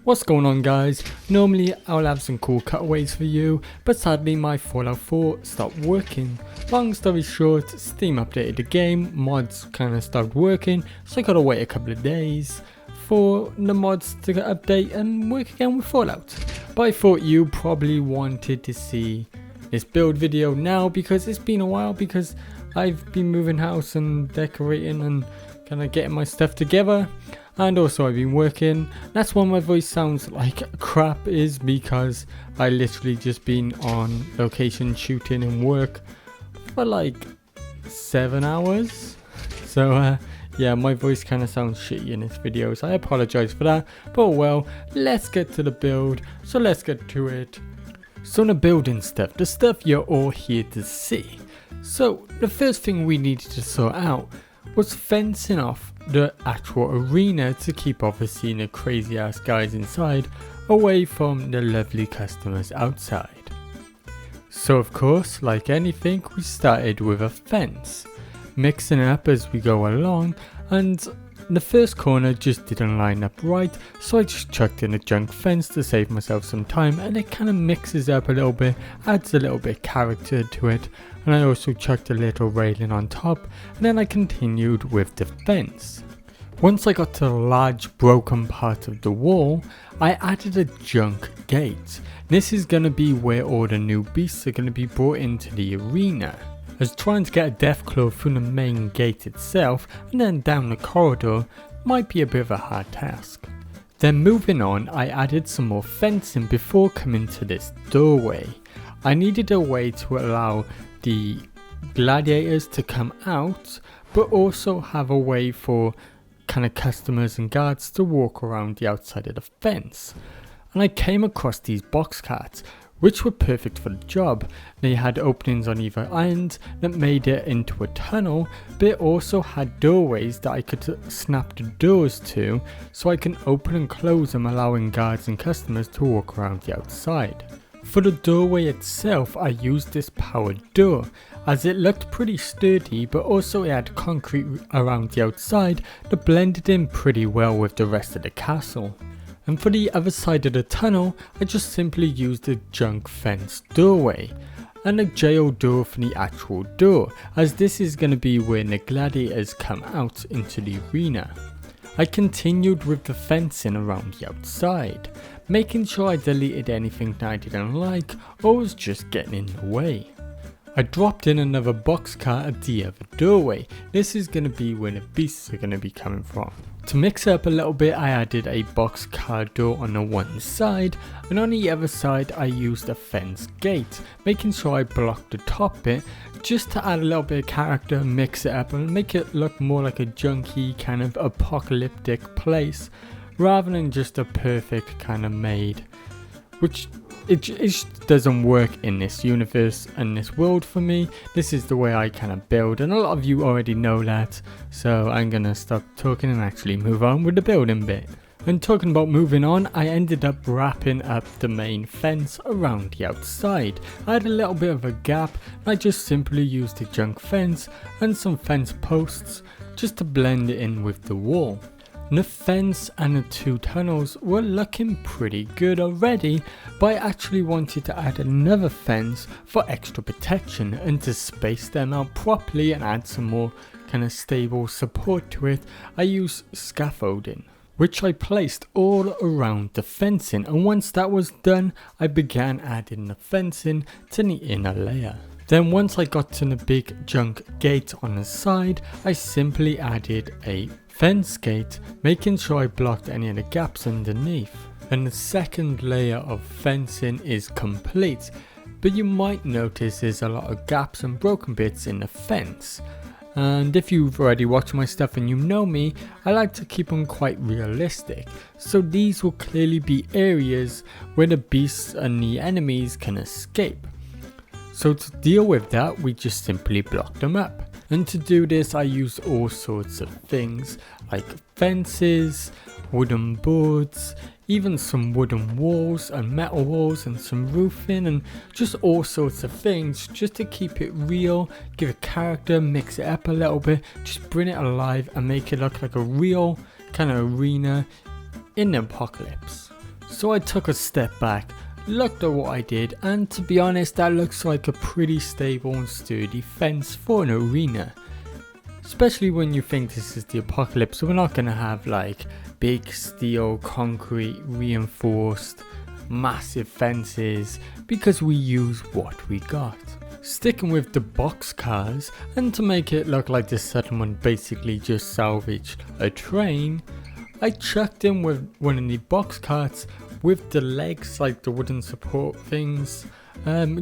What's going on, guys? Normally I'll have some cool cutaways for you, but sadly my Fallout 4 stopped working. Long story short, Steam updated the game, mods kinda stopped working, so I gotta wait a couple of days for the mods to update and work again with Fallout. But I thought you probably wanted to see this build video now because it's been a while, because I've been moving house and decorating and kinda getting my stuff together. And also I've been working. That's why my voice sounds like crap, is because I literally just been on location shooting and work for like 7 hours. So yeah, my voice kind of sounds shitty in this video, so I apologize for that. But well, let's get to the build. So let's get to it. So the building stuff, the stuff you're all here to see. So the first thing we needed to sort out was fencing off the actual arena to keep obviously the crazy ass guys inside away from the lovely customers outside. So of course, like anything, we started with a fence, mixing it up as we go along, and the first corner just didn't line up right, so I just chucked in a junk fence to save myself some time, and it kind of mixes up a little bit, adds a little bit of character to it. And I also chucked a little railing on top, and then I continued with the fence. Once I got to the large broken part of the wall, I added a junk gate. This is going to be where all the new beasts are going to be brought into the arena, as trying to get a death claw through the main gate itself and then down the corridor might be a bit of a hard task. Then moving on, I added some more fencing before coming to this doorway. I needed a way to allow the gladiators to come out, but also have a way for kind of customers and guards to walk around the outside of the fence. And I came across these box carts, which were perfect for the job. They had openings on either end that made it into a tunnel, but it also had doorways that I could snap the doors to, so I can open and close them, allowing guards and customers to walk around the outside. For the doorway itself, I used this powered door, as it looked pretty sturdy, but also it had concrete around the outside that blended in pretty well with the rest of the castle. And for the other side of the tunnel, I just simply used a junk fence doorway and a jail door for the actual door, as this is going to be where the gladiators come out into the arena. I continued with the fencing around the outside, making sure I deleted anything that I didn't like or was just getting in the way. I dropped in another box cart at the other doorway. This is going to be where the beasts are going to be coming from. To mix it up a little bit, I added a box car door on the one side, and on the other side I used a fence gate, making sure I blocked the top bit just to add a little bit of character, mix it up and make it look more like a junky kind of apocalyptic place rather than just a perfect kind of made, which it just doesn't work in this universe and this world for me. This is the way I kind of build, and a lot of you already know that, so I'm gonna stop talking and actually move on with the building bit. And talking about moving on, I ended up wrapping up the main fence around the outside. I had a little bit of a gap, and I just simply used a junk fence and some fence posts just to blend it in with the wall. The fence and the two tunnels were looking pretty good already, but I actually wanted to add another fence for extra protection and to space them out properly and add some more kind of stable support to it. I used scaffolding, which I placed all around the fencing, and once that was done, I began adding the fencing to the inner layer. Then once I got to the big junk gate on the side, I simply added a fence gate, making sure I blocked any of the gaps underneath. And the second layer of fencing is complete, but you might notice there's a lot of gaps and broken bits in the fence. And if you've already watched my stuff and you know me, I like to keep them quite realistic, so these will clearly be areas where the beasts and the enemies can escape. So to deal with that, we just simply block them up. And to do this, I use all sorts of things like fences, wooden boards, even some wooden walls and metal walls and some roofing and just all sorts of things just to keep it real, give it character, mix it up a little bit, just bring it alive and make it look like a real kind of arena in the apocalypse. So I took a step back, looked at what I did, and to be honest, that looks like a pretty stable and sturdy fence for an arena. Especially when you think this is the apocalypse, so we're not going to have like big steel, concrete, reinforced, massive fences, because we use what we got. Sticking with the box cars, and to make it look like this settlement basically just salvaged a train, I chucked in with one of the box carts with the legs, like the wooden support things,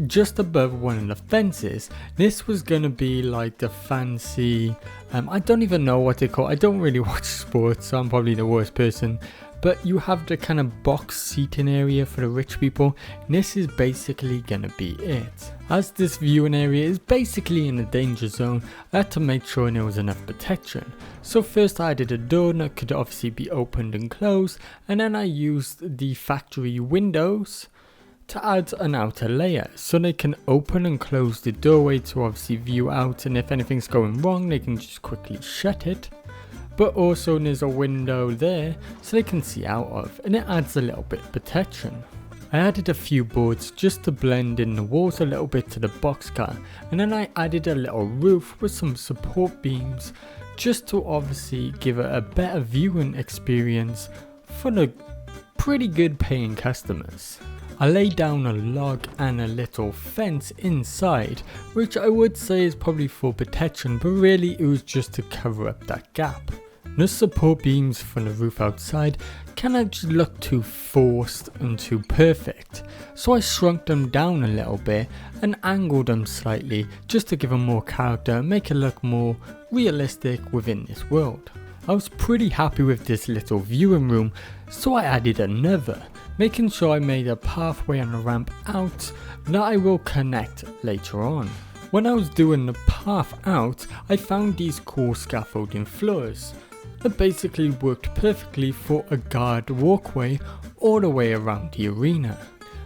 just above one of the fences. This was going to be like the fancy, I don't even know what they call it. I don't really watch sports, so I'm probably the worst person. But you have the kind of box seating area for the rich people. This is basically going to be it. As this viewing area is basically in a danger zone, I had to make sure there was enough protection. So first I added a door that could obviously be opened and closed, and then I used the factory windows to add an outer layer so they can open and close the doorway to obviously view out, and if anything's going wrong they can just quickly shut it. But also there's a window there so they can see out of, and it adds a little bit of protection. I added a few boards just to blend in the walls a little bit to the boxcar, and then I added a little roof with some support beams just to obviously give it a better viewing experience for the pretty good paying customers. I laid down a log and a little fence inside, which I would say is probably for protection, but really it was just to cover up that gap. The support beams from the roof outside cannot just look too forced and too perfect, so I shrunk them down a little bit and angled them slightly just to give them more character and make it look more realistic within this world. I was pretty happy with this little viewing room, so I added another, making sure I made a pathway and a ramp out that I will connect later on. When I was doing the path out, I found these cool scaffolding floors that basically worked perfectly for a guard walkway all the way around the arena.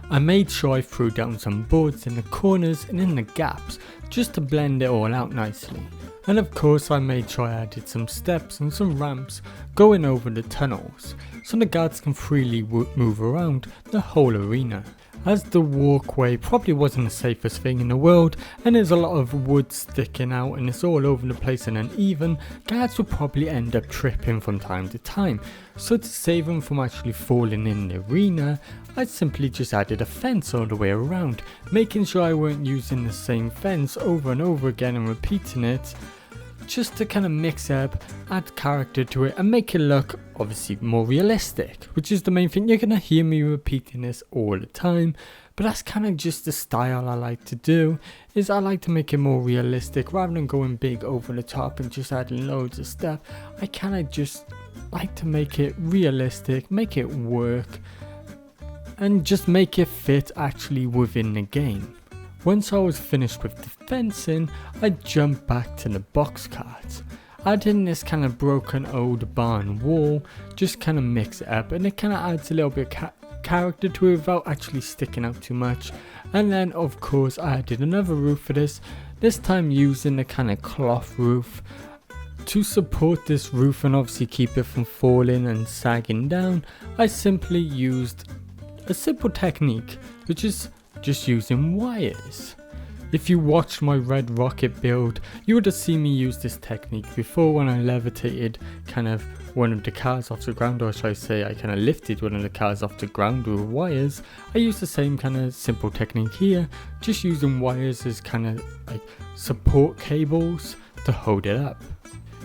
I made sure I threw down some boards in the corners and in the gaps just to blend it all out nicely. And of course I made sure I added some steps and some ramps going over the tunnels so the guards can freely move around the whole arena. As the walkway probably wasn't the safest thing in the world, and there's a lot of wood sticking out and it's all over the place and uneven, guards will probably end up tripping from time to time. So to save them from actually falling in the arena, I simply just added a fence all the way around, making sure I weren't using the same fence over and over again and repeating it, just to kind of mix up, add character to it and make it look obviously more realistic, which is the main thing. You're gonna hear me repeating this all the time, but that's kind of just the style I like to do, is I like to make it more realistic rather than going big over the top and just adding loads of stuff. I kind of just like to make it realistic, make it work, and just make it fit actually within the game. Once I was finished with the fencing, I jumped back to the box carts. Adding this kind of broken old barn wall, just kind of mix it up, and it kind of adds a little bit of character to it without actually sticking out too much. And then of course I added another roof for this time using the kind of cloth roof. To support this roof and obviously keep it from falling and sagging down, I simply used a simple technique, which is just using wires. If you watched my red rocket build, you would have seen me use this technique before when I levitated kind of one of the cars off the ground, or should I say I kind of lifted one of the cars off the ground with wires. I used the same kind of simple technique here, just using wires as kind of like support cables to hold it up.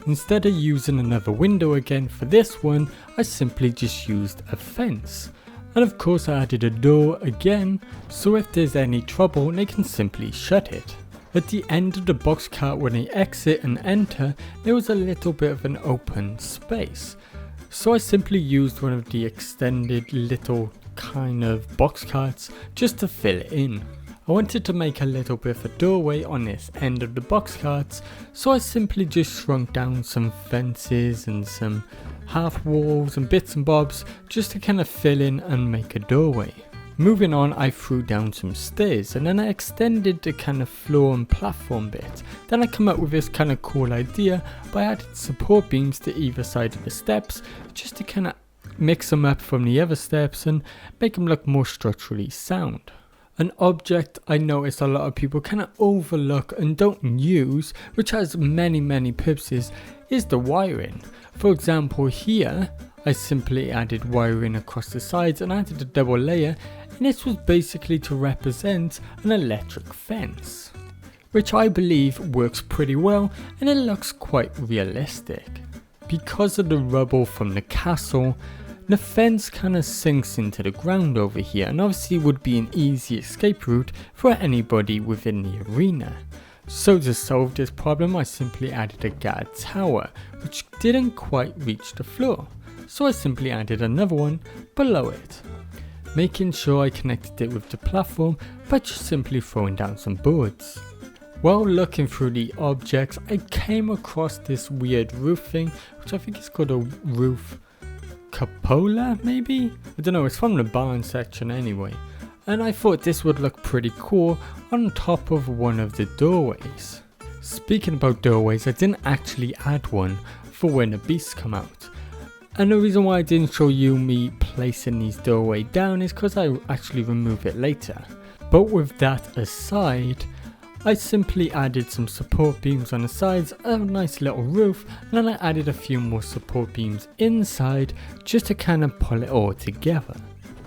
Instead of using another window again for this one, I simply just used a fence. And of course I added a door again, so if there's any trouble they can simply shut it. At the end of the box cart when they exit and enter, there was a little bit of an open space. So I simply used one of the extended little kind of box carts just to fill it in. I wanted to make a little bit of a doorway on this end of the box carts, so I simply just shrunk down some fences and some half walls and bits and bobs just to kind of fill in and make a doorway. Moving on, I threw down some stairs and then I extended the kind of floor and platform bit. Then I come up with this kind of cool idea by adding support beams to either side of the steps just to kind of mix them up from the other steps and make them look more structurally sound. An object I noticed a lot of people kind of overlook and don't use, which has many purposes, is the wiring. For example, here I simply added wiring across the sides and added a double layer, and this was basically to represent an electric fence, which I believe works pretty well and it looks quite realistic. Because of the rubble from the castle, the fence kind of sinks into the ground over here, and obviously would be an easy escape route for anybody within the arena. So to solve this problem, I simply added a guard tower, which didn't quite reach the floor. So I simply added another one below it, making sure I connected it with the platform by just simply throwing down some boards. While looking through the objects, I came across this weird roof thing, which I think is called a roof cupola, maybe? I don't know, it's from the barn section anyway. And I thought this would look pretty cool on top of one of the doorways. Speaking about doorways, I didn't actually add one for when the beasts come out. And the reason why I didn't show you me placing these doorway down is because I actually remove it later. But with that aside, I simply added some support beams on the sides, a nice little roof, and then I added a few more support beams inside just to kind of pull it all together.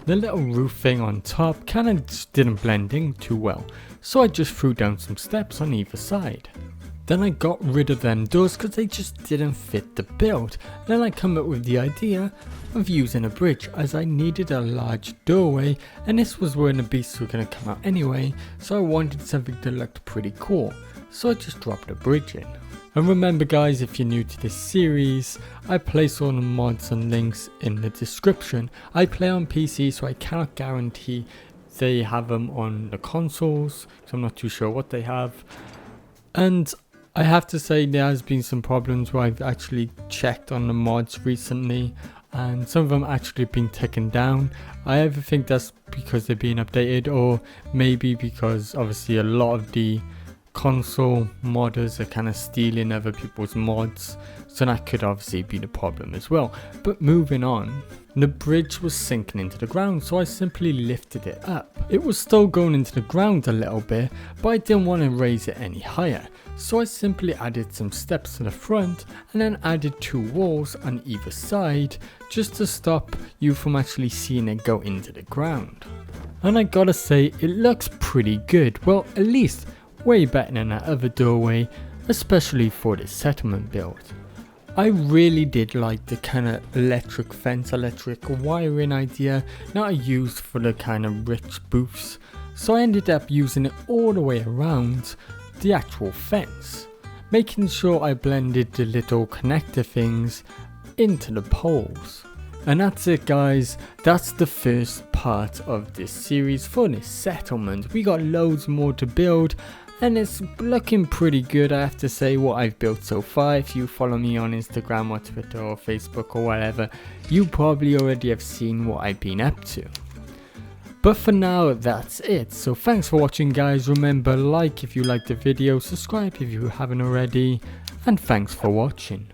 The little roof thing on top kind of just didn't blend in too well, so I just threw down some steps on either side. Then I got rid of them doors because they just didn't fit the build. Then I come up with the idea of using a bridge, as I needed a large doorway and this was where the beasts were going to come out anyway, so I wanted something that looked pretty cool, so I just dropped a bridge in. And remember guys, if you're new to this series, I place all the mods and links in the description. I play on PC, so I cannot guarantee they have them on the consoles, so I'm not too sure what they have. And I have to say there has been some problems where I've actually checked on the mods recently and some of them actually been taken down. I either think that's because they're being updated, or maybe because obviously a lot of the console modders are kind of stealing other people's mods, so that could obviously be the problem as well. But moving on, the bridge was sinking into the ground, so I simply lifted it up. It was still going into the ground a little bit, but I didn't want to raise it any higher, so I simply added some steps to the front and then added 2 walls on either side just to stop you from actually seeing it go into the ground. And I gotta say, it looks pretty good, well at least way better than that other doorway, especially for this settlement build. I really did like the kind of electric fence, electric wiring idea that I used for the kind of rich booths, so I ended up using it all the way around the actual fence, making sure I blended the little connector things into the poles. And that's it guys, that's the first part of this series for this settlement. We got loads more to build and it's looking pretty good, I have to say, what I've built so far. If you follow me on Instagram or Twitter or Facebook or whatever, you probably already have seen what I've been up to. But for now, that's it. So thanks for watching guys. Remember, like if you liked the video, subscribe if you haven't already, and thanks for watching.